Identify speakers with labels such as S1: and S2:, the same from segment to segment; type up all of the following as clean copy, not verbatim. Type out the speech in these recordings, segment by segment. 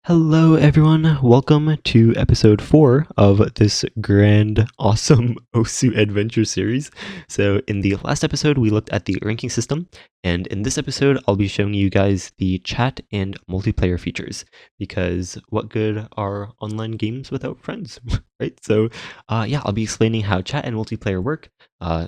S1: Hello, everyone. Welcome to episode 4 of this grand, awesome OSU adventure series. So, in the last episode, we looked at the ranking system, and in this episode, I'll be showing you guys the chat and multiplayer features. Because what good are online games without friends, right? So, yeah, I'll be explaining how chat and multiplayer work,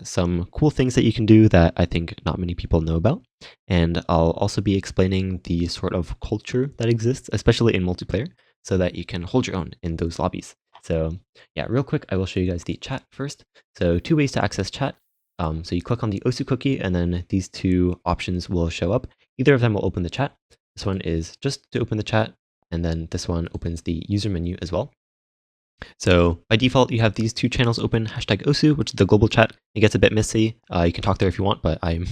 S1: some cool things that you can do that I think not many people know about. And I'll also be explaining the sort of culture that exists, especially in multiplayer, so that you can hold your own in those lobbies. So yeah, real quick, I will show you guys the chat first. So 2 ways to access chat. So you click on the OSU cookie, and then these 2 options will show up. Either of them will open the chat. This one is just to open the chat, and then this one opens the user menu as well. So by default, you have these 2 channels open, #OSU, which is the global chat. It gets a bit messy. You can talk there if you want, but I'm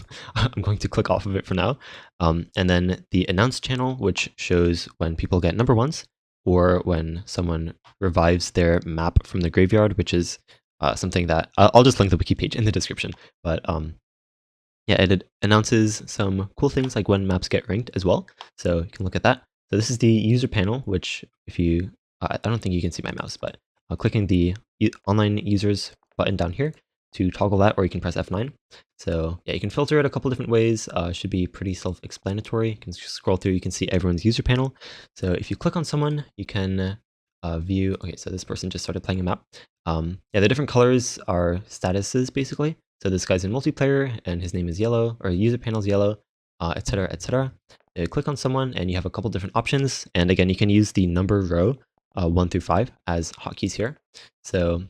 S1: going to click off of it for now. And then the announce channel, which shows when people get number 1s, or when someone revives their map from the graveyard, which is something that I'll just link the wiki page in the description. But yeah, it announces some cool things like when maps get ranked as well. So you can look at that. So this is the user panel, which if you, I don't think you can see my mouse, but clicking the online users button down here to toggle that, or you can press F9. So yeah, you can filter it a couple different ways. Should be pretty self-explanatory. You can scroll through, you can see everyone's user panel. So if you click on someone, you can view, okay, so this person just started playing a map. Yeah, the different colors are statuses basically. So this guy's in multiplayer and his name is yellow, or user panel is yellow, etc., etc. Click on someone and you have a couple different options. And again, you can use the number row 1 through 5 as hotkeys here. So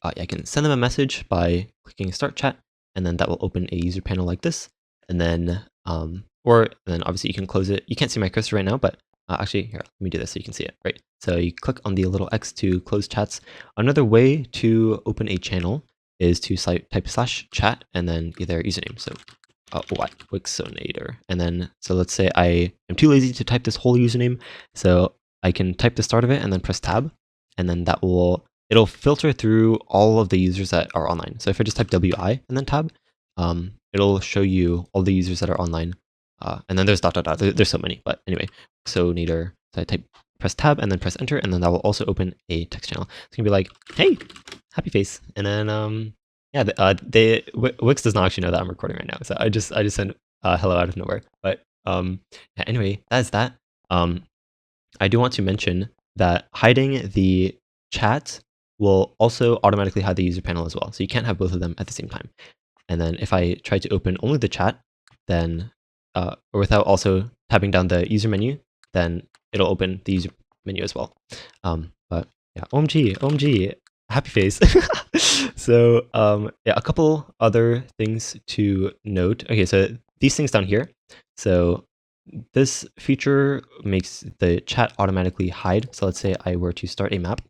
S1: yeah, I can send them a message by clicking start chat, and then that will open a user panel like this. And then, then obviously you can close it. You can't see my cursor right now, but actually, here, let me do this so you can see it, right? So you click on the little X to close chats. Another way to open a channel is to type /chat and then their username. So Wixonator. And then, so let's say I am too lazy to type this whole username. So I can type the start of it and then press tab. And then it'll filter through all of the users that are online. So if I just type WI and then tab, it'll show you all the users that are online. And then there's ... There's so many, but anyway, Wixonator. So I press tab and then press enter, and then that will also open a text channel. It's gonna be like, hey, happy face. And then yeah, Wix does not actually know that I'm recording right now, so I just sent hello out of nowhere. But yeah, anyway, that is that. I do want to mention that hiding the chat will also automatically hide the user panel as well, so you can't have both of them at the same time. And then if I try to open only the chat, then or without also tapping down the user menu, then it'll open the user menu as well. But yeah, OMG, happy face. So yeah, a couple other things to note. Okay, so these things down here. So this feature makes the chat automatically hide. So let's say I were to start a map,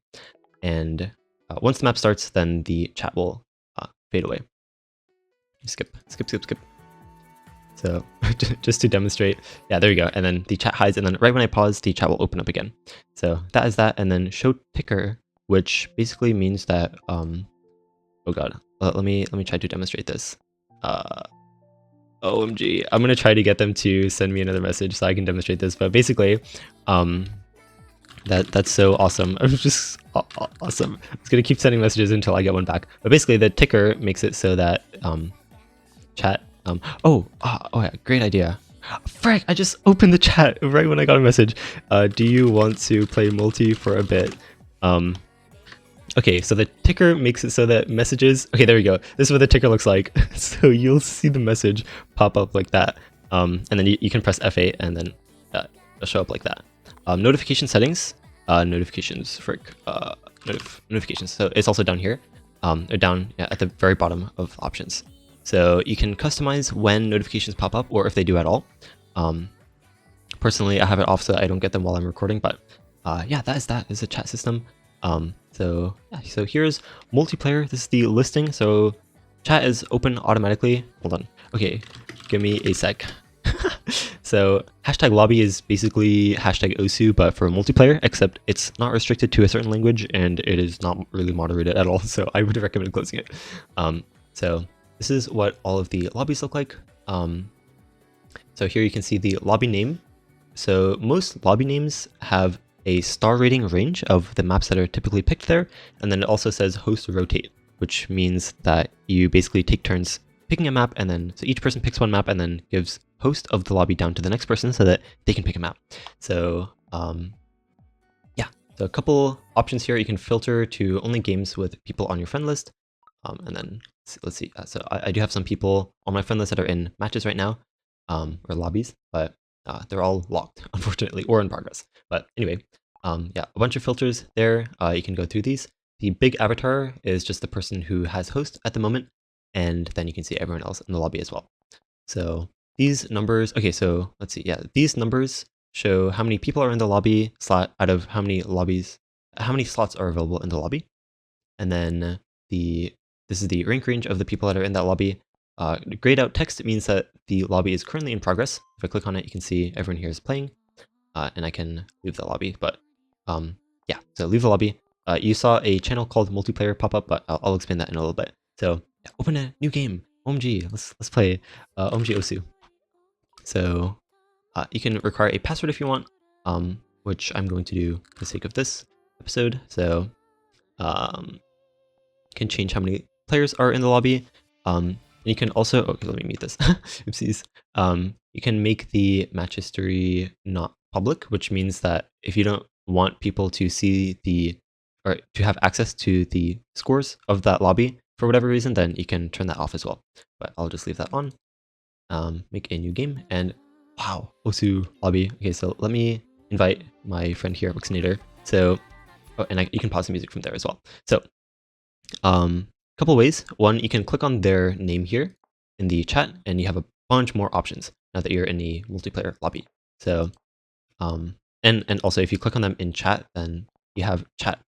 S1: and once the map starts, then the chat will fade away. Skip. So just to demonstrate, yeah, there you go. And then the chat hides, and then right when I pause, the chat will open up again. So that is that. And then show ticker, which basically means that oh god, let me try to demonstrate this. OMG, I'm gonna try to get them to send me another message so I can demonstrate this. But basically, that's so awesome. I'm just awesome. It's gonna keep sending messages until I get one back. But basically, the ticker makes it so that chat. Oh yeah, great idea. Frick, I just opened the chat right when I got a message. Do you want to play multi for a bit? Okay, so the ticker makes it so that messages... Okay, there we go. This is what the ticker looks like. So you'll see the message pop up like that. And then you can press F8 and then it'll show up like that. Notification settings. Notifications, frick. Notifications. So it's also down here. Or down at the very bottom of options. So you can customize when notifications pop up or if they do at all. Personally, I have it off so I don't get them while I'm recording. But yeah, that is a chat system. So yeah, so here's multiplayer. This is the listing. So chat is open automatically. Hold on. Okay, give me a sec. So #lobby is basically #OSU, but for multiplayer, except it's not restricted to a certain language and it is not really moderated at all. So I would recommend closing it. So this is what all of the lobbies look like. So here you can see the lobby name. So most lobby names have a star rating range of the maps that are typically picked there, and then it also says host rotate, which means that you basically take turns picking a map, and then so each person picks one map and then gives host of the lobby down to the next person so that they can pick a map. So yeah, so a couple options here. You can filter to only games with people on your friend list, and then let's see. So I do have some people on my friend list that are in matches right now, or lobbies, but they're all locked, unfortunately, or in progress. But anyway, yeah, a bunch of filters there. You can go through these. The big avatar is just the person who has host at the moment, and then you can see everyone else in the lobby as well. So these numbers, okay, so let's see, yeah, these numbers show how many people are in the lobby slot out of how many lobbies, how many slots are available in the lobby. And then this is the rank range of the people that are in that lobby. Grayed out text means that the lobby is currently in progress. If I click on it, you can see everyone here is playing, and I can leave the lobby. But yeah, so leave the lobby. You saw a channel called multiplayer pop up, but I'll explain that in a little bit. So yeah, open a new game. OMG, let's play OMG Osu. So you can require a password if you want, which I'm going to do for the sake of this episode. So can change how many players are in the lobby. And you can also, okay, let me mute this. Oopsies. You can make the match history not public, which means that if you don't want people to see or to have access to the scores of that lobby for whatever reason, then you can turn that off as well. But I'll just leave that on. Make a new game, and wow, Osu lobby. Okay, so let me invite my friend here, Wixinator. So, oh, and you can pause the music from there as well. So, couple ways. One, you can click on their name here in the chat, and you have a bunch more options now that you're in the multiplayer lobby. So, and also if you click on them in chat, then you have chat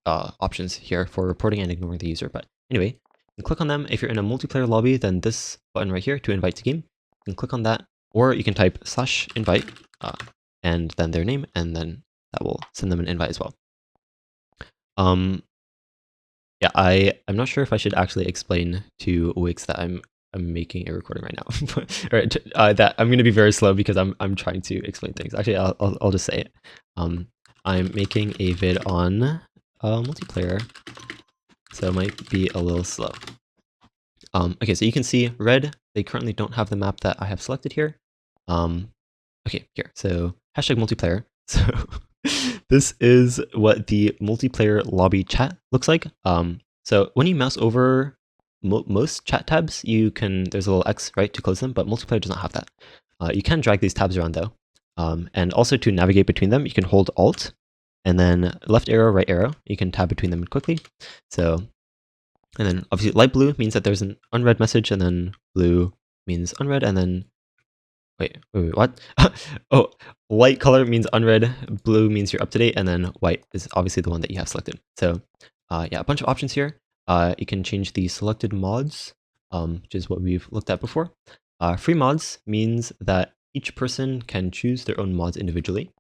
S1: options here for reporting and ignoring the user. But anyway, you can click on them. If you're in a multiplayer lobby, then this button right here to invite to game, you can click on that, or you can type /invite and then their name, and then that will send them an invite as well. Yeah, I'm not sure if I should actually explain to Wix that I'm making a recording right now. Or that I'm going to be very slow because I'm trying to explain things. Actually, I'll just say it. I'm making a vid on multiplayer, so it might be a little slow. Okay, so you can see red. They currently don't have the map that I have selected here. Okay, here. So #multiplayer. So this is what the multiplayer lobby chat looks like. So when you mouse over most chat tabs, there's a little X, right, to close them, but multiplayer does not have that. You can drag these tabs around though. And also to navigate between them, you can hold Alt and then left arrow, right arrow. You can tab between them quickly. So, and then obviously light blue means that there's an unread message, and then blue means unread, and then wait, what? Oh, light color means unread, blue means you're up to date, and then white is obviously the one that you have selected. So yeah, a bunch of options here. You can change the selected mods, which is what we've looked at before. Free mods means that each person can choose their own mods individually.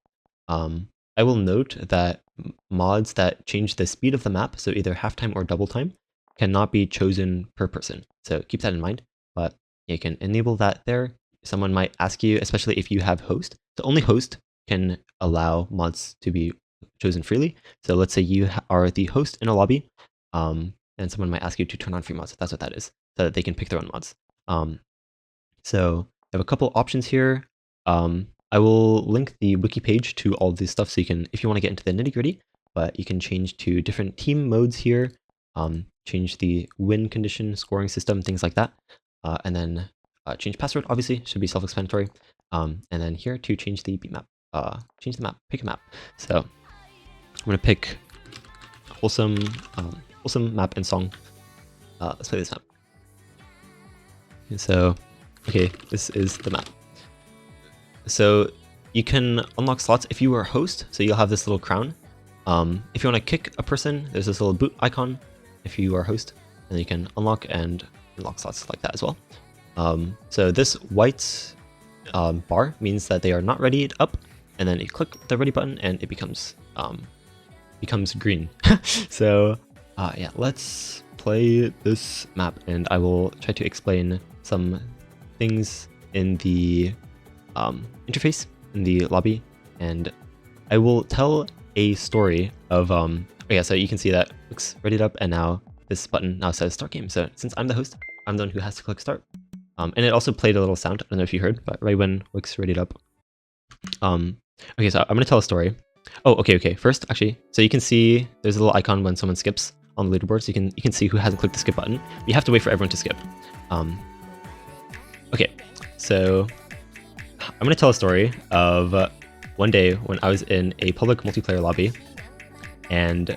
S1: I will note that mods that change the speed of the map, so either halftime or double time, cannot be chosen per person. So keep that in mind, but you can enable that there. Someone might ask you, especially if you have host, so only host can allow mods to be chosen freely. So let's say you are the host in a lobby, and someone might ask you to turn on free mods. That's what that is, so that they can pick their own mods. So I have a couple options here. I will link the wiki page to all this stuff, so you can, if you want to get into the nitty gritty, but you can change to different team modes here, change the win condition, scoring system, things like that, and then change password, obviously, should be self-explanatory, and then here to change the beatmap, change the map, pick a map. So I'm going to pick wholesome map and song. Let's play this map. And so, okay, this is the map. So you can unlock slots if you are a host, so you'll have this little crown. If you want to kick a person, there's this little boot icon if you are a host, and you can unlock slots like that as well. So this white bar means that they are not readied up, and then you click the ready button and it becomes green. So yeah, let's play this map, and I will try to explain some things in the interface in the lobby, and I will tell a story of yeah, so you can see that looks readied up, and now this button now says start game. So since I'm the host, I'm the one who has to click start. And it also played a little sound. I don't know if you heard, but right when Wix readied up. Okay, so I'm gonna tell a story. Oh, okay. First, actually, so you can see there's a little icon when someone skips on the leaderboard, so you can see who hasn't clicked the skip button. You have to wait for everyone to skip. Okay, so I'm gonna tell a story of one day when I was in a public multiplayer lobby, and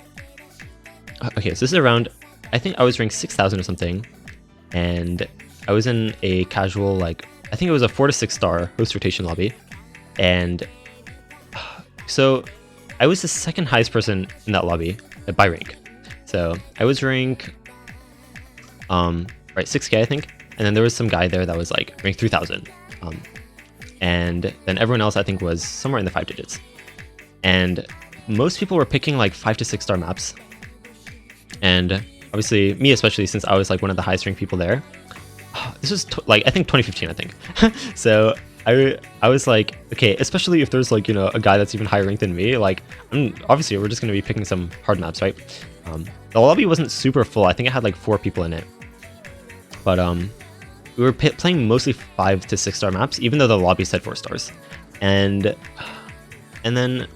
S1: okay, so this is around, I think I was ranked 6,000 or something, and I was in a casual, like, I think it was a 4 to 6 star host rotation lobby, and so I was the second highest person in that lobby by rank. So I was rank right 6k I think, and then there was some guy there that was like rank 3,000, and then everyone else I think was somewhere in the 5 digits, and most people were picking like 5 to 6 star maps, and obviously me especially, since I was like one of the highest ranked people there. This was like I think 2015 I think. So I was like, okay, especially if there's like, you know, a guy that's even higher ranked than me, like obviously we're just going to be picking some hard maps, right? The lobby wasn't super full. I think it had like 4 people in it, but we were playing mostly 5 to 6 star maps, even though the lobby said 4 stars. And then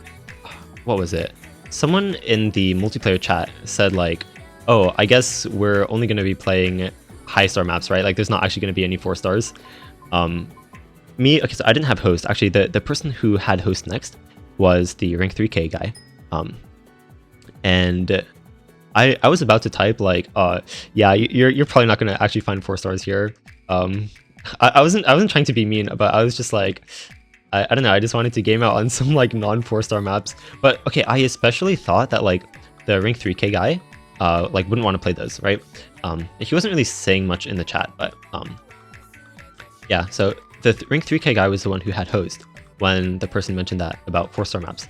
S1: what was it? Someone in the multiplayer chat said like, oh, I guess we're only going to be playing high star maps, right? Like there's not actually going to be any 4 stars. Okay, so I didn't have host. Actually, the person who had host next was the rank 3k guy. And I was about to type like, yeah, you're probably not going to actually find 4 stars here. I wasn't trying to be mean, but I was just like, I don't know, I just wanted to game out on some like non 4 star maps. But okay, I especially thought that like the rank 3k guy like wouldn't want to play those, right? He wasn't really saying much in the chat, but yeah, so the rank 3k guy was the one who had host when the person mentioned that about 4 star maps.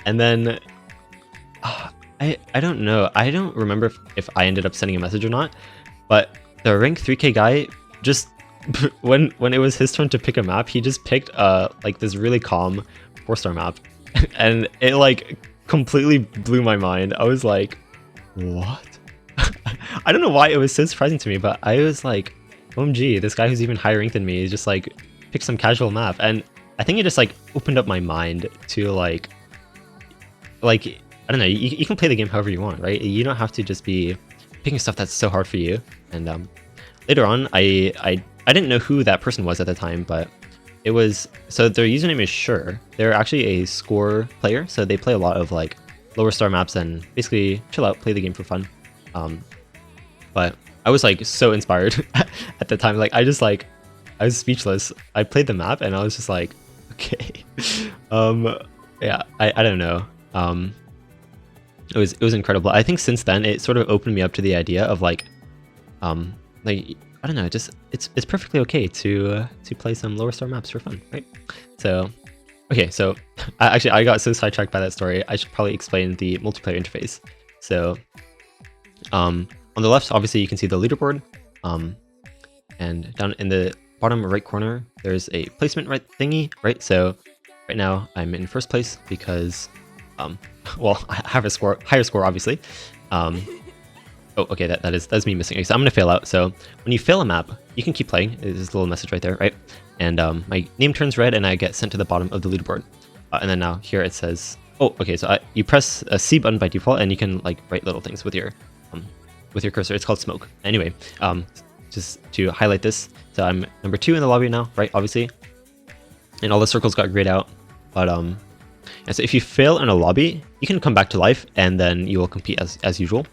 S1: And then I don't know, I don't remember if I ended up sending a message or not, but the rank 3k guy just when it was his turn to pick a map, he just picked like this really calm 4 star map, and it like completely blew my mind. I was like, what? I don't know why it was so surprising to me, but I was like, OMG, this guy who's even higher ranked than me is just like pick some casual map. And I think it just like opened up my mind to like I don't know, you can play the game however you want, right? You don't have to just be picking stuff that's so hard for you. And later on, I didn't know who that person was at the time, but it was, so their username is Sure. They're actually a score player, so they play a lot of like lower star maps and basically chill out, play the game for fun. But I was like so inspired at the time. Like I was speechless. I played the map and I was just like, okay. Yeah, I don't know. It was incredible. I think since then it sort of opened me up to the idea of like I don't know, just it's perfectly okay to play some lower star maps for fun, right? So okay, so I got so sidetracked by that story. I should probably explain the multiplayer interface. So on the left, obviously you can see the leaderboard, and down in the bottom right corner there's a placement right thingy, right? So right now I'm in first place because well, I have a higher score obviously. Oh, okay, that's me missing. Okay, so I'm gonna fail out. So when you fail a map, you can keep playing. There's a little message right there, right? And my name turns red and I get sent to the bottom of the leaderboard. And then now here it says, oh, okay, so you press a C button by default and you can like write little things with your cursor. It's called smoke. Anyway, just to highlight this, so I'm number 2 in the lobby now, right? Obviously, and all the circles got grayed out. But and so if you fail in a lobby, you can come back to life and then you will compete as usual.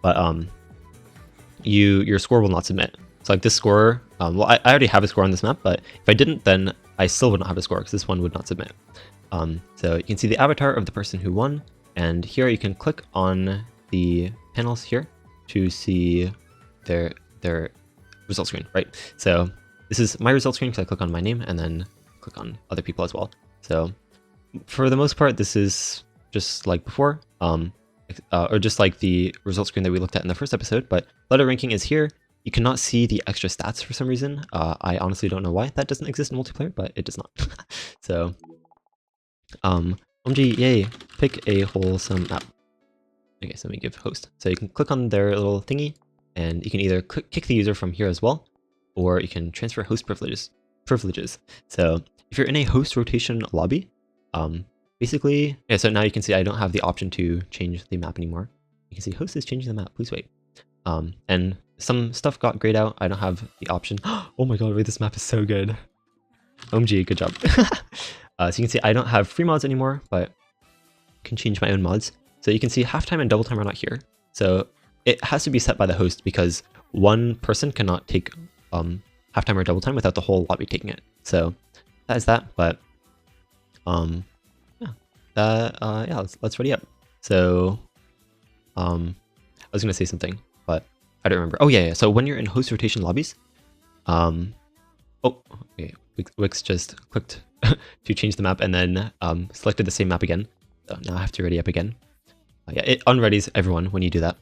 S1: But your score will not submit. So like this score, well, I already have a score on this map, but if I didn't, then I still would not have a score because this one would not submit. So you can see the avatar of the person who won, and here you can click on the panels here to see their result screen, right? So this is my result screen because I click on my name and then click on other people as well. So for the most part, this is just like before. Or just like the result screen that we looked at in the first episode, but letter ranking is here. You cannot see the extra stats for some reason. I honestly don't know why that doesn't exist in multiplayer, but it does not. So OMG, yay, pick a wholesome map. Okay, so let me give host. So you can click on their little thingy, and you can either kick the user from here as well, or you can transfer host privileges. So if you're in a host rotation lobby, basically, yeah, so now you can see I don't have the option to change the map anymore. You can see host is changing the map, please wait. And some stuff got grayed out, I don't have the option. Oh my god, wait, this map is so good. OMG, good job. So you can see I don't have free mods anymore, but I can change my own mods. So you can see halftime and double time are not here. So it has to be set by the host because one person cannot take halftime or double time without the whole lobby taking it. So that is that, but yeah, let's ready up. So I was gonna say something, but I don't remember. Oh yeah. So when you're in host rotation lobbies, oh okay, Wix just clicked to change the map and then selected the same map again. So now I have to ready up again. Yeah, it unreadies everyone when you do that.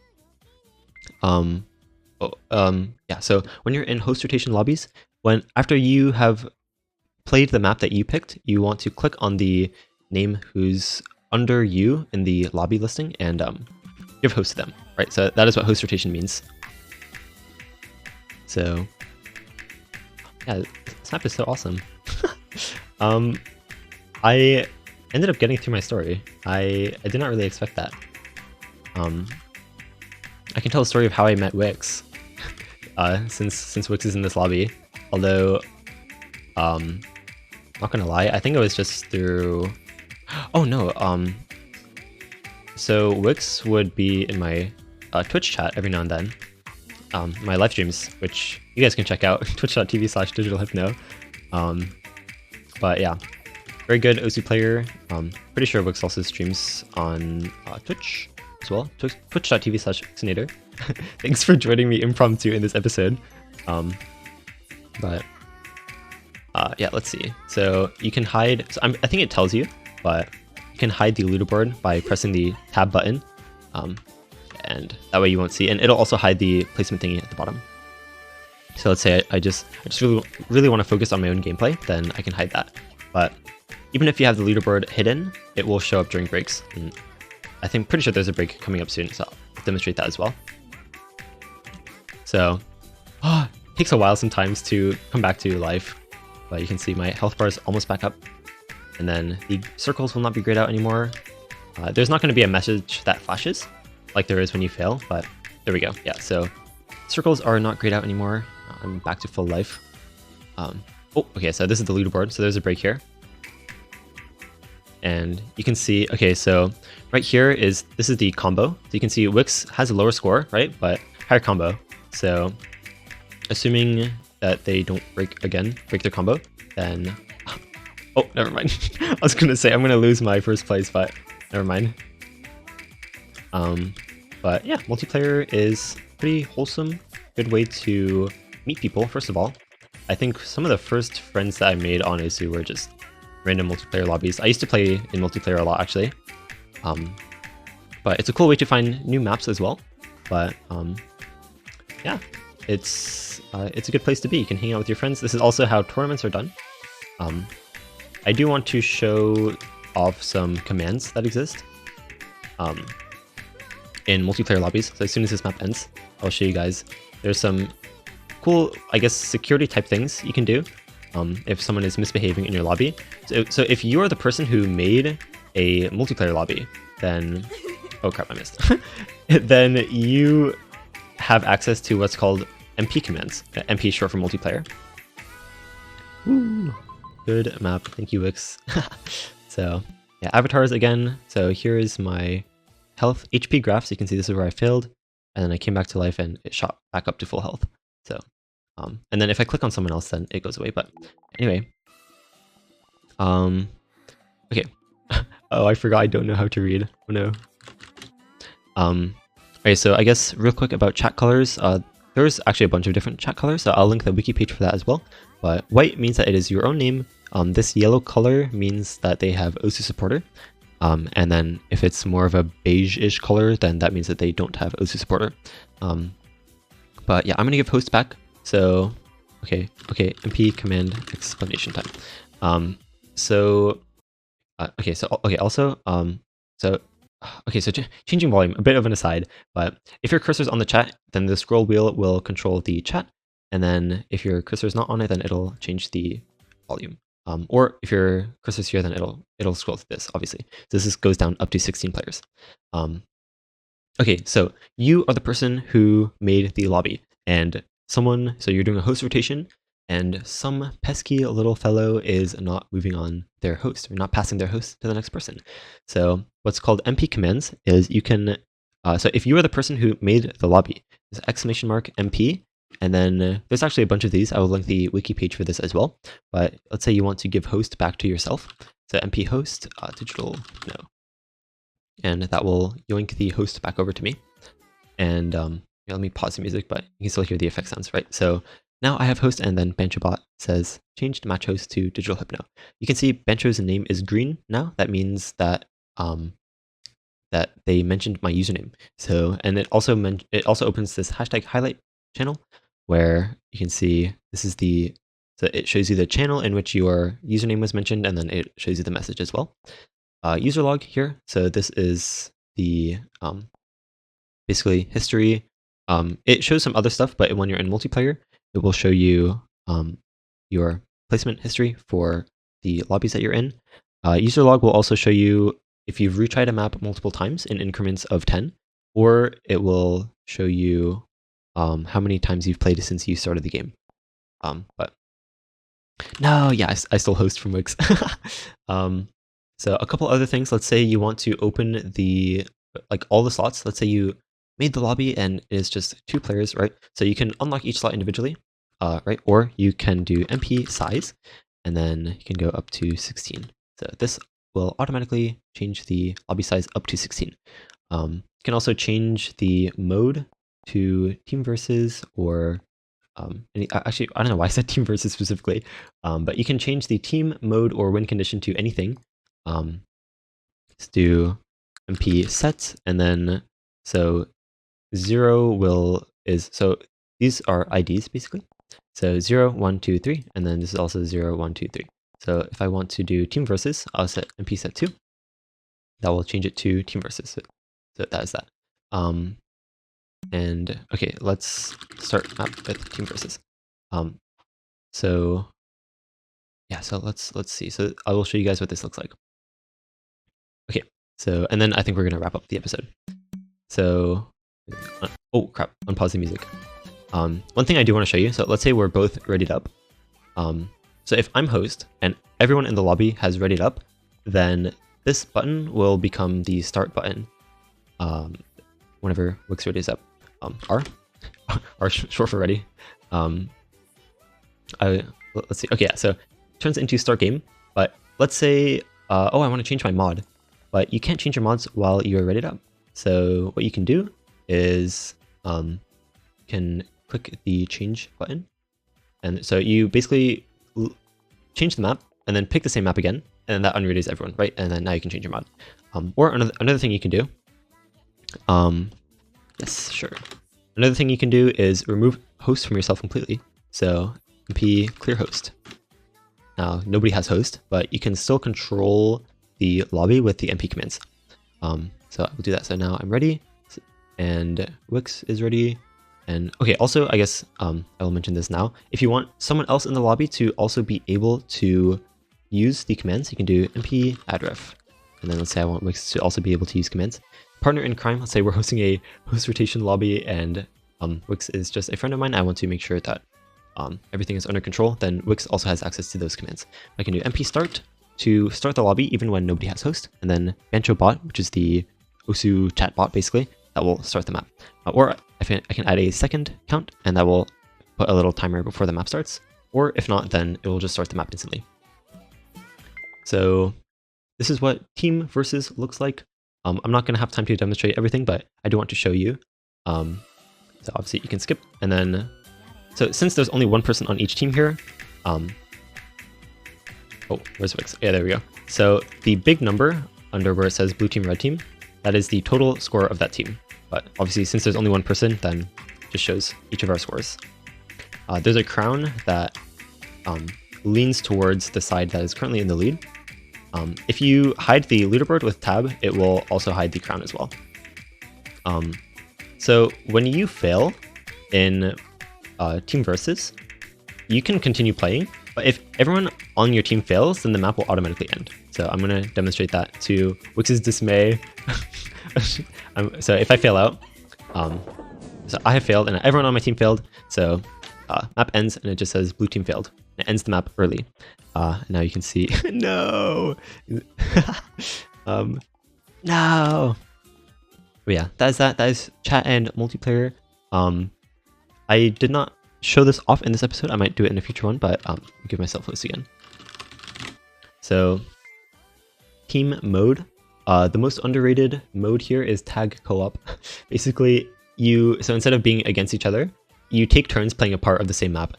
S1: Yeah, so when you're in host rotation lobbies, after you have played the map that you picked, you want to click on the name who's under you in the lobby listing and give host to them, right? So that is what host rotation means. So yeah, this map is so awesome. I ended up getting through my story. I did not really expect that. I can tell a story of how I met Wix, since Wix is in this lobby. Although, not gonna lie, I think it was just through. Oh no. So Wix would be in my Twitch chat every now and then. My live streams, which you guys can check out, twitch.tv/digitalhypno. But yeah, very good OSU player. Pretty sure Wix also streams on Twitch as well, twitch.tv/xxheroxx. Thanks for joining me impromptu in this episode. But yeah, let's see. So you can hide, so I think it tells you, but you can hide the leaderboard by pressing the tab button, and that way you won't see, and it'll also hide the placement thingy at the bottom. So let's say I just really want to focus on my own gameplay, then I can hide that. But even if you have the leaderboard hidden, it will show up during breaks. And I think pretty sure there's a break coming up soon, so I'll demonstrate that as well. So, it takes a while sometimes to come back to life, but you can see my health bar is almost back up. And then the circles will not be grayed out anymore. There's not going to be a message that flashes, like there is when you fail, but there we go. Yeah, so circles are not grayed out anymore. I'm back to full life. Oh, okay, so this is the leaderboard, so there's a break here. And you can see, okay, so right here this is the combo. So you can see Wix has a lower score, right? But higher combo. So assuming that they don't break their combo, then, oh, never mind. I was gonna say I'm gonna lose my first place, but never mind. But yeah, multiplayer is pretty wholesome. Good way to meet people, first of all. I think some of the first friends that I made on OSU were just random multiplayer lobbies. I used to play in multiplayer a lot, actually. But it's a cool way to find new maps as well. But yeah, it's a good place to be. You can hang out with your friends. This is also how tournaments are done. I do want to show off some commands that exist in multiplayer lobbies. So as soon as this map ends, I'll show you guys. There's some cool, I guess, security type things you can do if someone is misbehaving in your lobby. So if you are the person who made a multiplayer lobby, then oh crap, I missed. Then you have access to what's called MP commands. MP is short for multiplayer. Woo. Good map, thank you, Wix. So yeah, avatars again. So here is my health HP graph. So you can see this is where I failed, and then I came back to life and it shot back up to full health. So and then if I click on someone else, then it goes away. But anyway, okay. Oh, I forgot I don't know how to read. Oh no. Okay, so I guess real quick about chat colors. There's actually a bunch of different chat colors, so I'll link the wiki page for that as well. But white means that it is your own name. This yellow color means that they have OSU supporter. And then if it's more of a beige-ish color, then that means that they don't have OSU supporter. But yeah, I'm gonna give host back. So, okay, MP command explanation time. So Okay, so also so okay, so changing volume, a bit of an aside, but if your cursor's on the chat, then the scroll wheel will control the chat, and then if your cursor is not on it, then it'll change the volume. Or if your cursor's here, then it'll scroll to this, obviously. So this goes down up to 16 players. Okay, so you are the person who made the lobby, and so you're doing a host rotation, and some pesky little fellow is not moving on their host, or not passing their host to the next person. So what's called MP commands is you can, so if you are the person who made the lobby, there's !MP, and then there's actually a bunch of these. I will link the wiki page for this as well. But let's say you want to give host back to yourself. So MP host digitalhypno, and that will yoink the host back over to me. And let me pause the music, but you can still hear the effect sounds, right? So now I have host, and then BanchoBot says changed match host to digitalhypno. You can see Bancho's name is green now. That means that that they mentioned my username. So, and it also opens this hashtag highlight channel where you can see this is so it shows you the channel in which your username was mentioned, and then it shows you the message as well. User log here. So this is the basically history. It shows some other stuff, but when you're in multiplayer, it will show you your placement history for the lobbies that you're in. User log will also show you if you've retried a map multiple times in increments of 10, or it will show you how many times you've played since you started the game. But no, yeah, I still host from Wix. So a couple other things. Let's say you want to open all the slots. Let's say you made the lobby and it's just 2 players, right? So you can unlock each slot individually, right? Or you can do MP size, and then you can go up to 16. So this will automatically change the lobby size up to 16. You can also change the mode to team versus, or actually, I don't know why I said team versus specifically, but you can change the team mode or win condition to anything. Let's do MP sets, and then so 0 so these are IDs basically. So 0, 1, 2, 3, and then this is also 0, 1, 2, 3. So if I want to do team versus, I'll set MP set 2. That will change it to team versus. So that is that. And okay, let's start map with team versus. So yeah, so let's see. So I will show you guys what this looks like. Okay, so and then I think we're gonna wrap up the episode. So oh crap, unpause the music. One thing I do want to show you. So let's say we're both readied up. So if I'm host and everyone in the lobby has readied up, then this button will become the start button. Whenever Wix ready is up. R short for ready. Let's see. Okay, yeah, so it turns into start game. But let's say, oh, I want to change my mod, but you can't change your mods while you're readied up. So what you can do is you can click the change button, and so you basically change the map and then pick the same map again, and that unreadies everyone, right? And then now you can change your mod. Or another thing you can do. Yes, sure. Another thing you can do is remove host from yourself completely. So MP clear host. Now nobody has host, but you can still control the lobby with the MP commands. So I will do that. So now I'm ready, and Wix is ready. And okay, also I guess I will mention this now. If you want someone else in the lobby to also be able to use the commands, you can do MP addref. And then let's say I want Wix to also be able to use commands. Partner in crime, let's say we're hosting a host rotation lobby and Wix is just a friend of mine. I want to make sure that everything is under control. Then Wix also has access to those commands. I can do MP start to start the lobby even when nobody has host, and then BanchoBot, which is the Osu chat bot basically, that will start the map. Or I can add a second count, and that will put a little timer before the map starts. Or if not, then it will just start the map instantly. So this is what team versus looks like. I'm not going to have time to demonstrate everything, but I do want to show you. So obviously you can skip, and then so since there's only one person on each team here, oh, where's Wix? Yeah, there we go. So the big number under where it says blue team, red team, that is the total score of that team. But obviously since there's only one person, then it just shows each of our scores. There's a crown that leans towards the side that is currently in the lead. If you hide the leaderboard with tab, it will also hide the crown as well. So when you fail in team versus, you can continue playing, but if everyone on your team fails, then the map will automatically end. So I'm going to demonstrate that to Wix's dismay. So if I fail out, so I have failed and everyone on my team failed, so map ends and it just says blue team failed. It ends the map early. Now you can see, no! No! But yeah, that is that. That is chat and multiplayer. I did not show this off in this episode. I might do it in a future one, but I'll give myself this again. So, team mode. The most underrated mode here is tag co-op. Basically, so instead of being against each other, you take turns playing a part of the same map.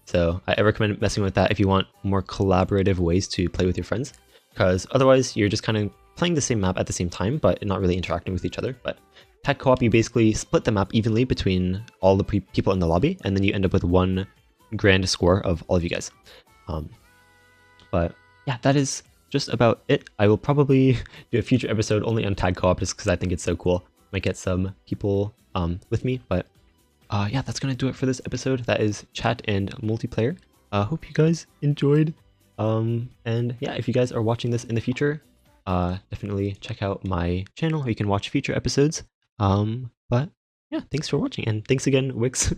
S1: So I recommend messing with that if you want more collaborative ways to play with your friends, because otherwise you're just kind of playing the same map at the same time, but not really interacting with each other. But tag co-op, you basically split the map evenly between all the people in the lobby, and then you end up with one grand score of all of you guys. But yeah, that is just about it. I will probably do a future episode only on tag co-op just because I think it's so cool. Might get some people with me, but yeah, that's gonna do it for this episode. That is chat and multiplayer. Hope you guys enjoyed. And yeah, if you guys are watching this in the future, definitely check out my channel where you can watch future episodes. But yeah, thanks for watching, and thanks again, Wix,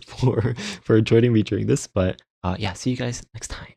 S1: for joining me during this. But yeah, see you guys next time.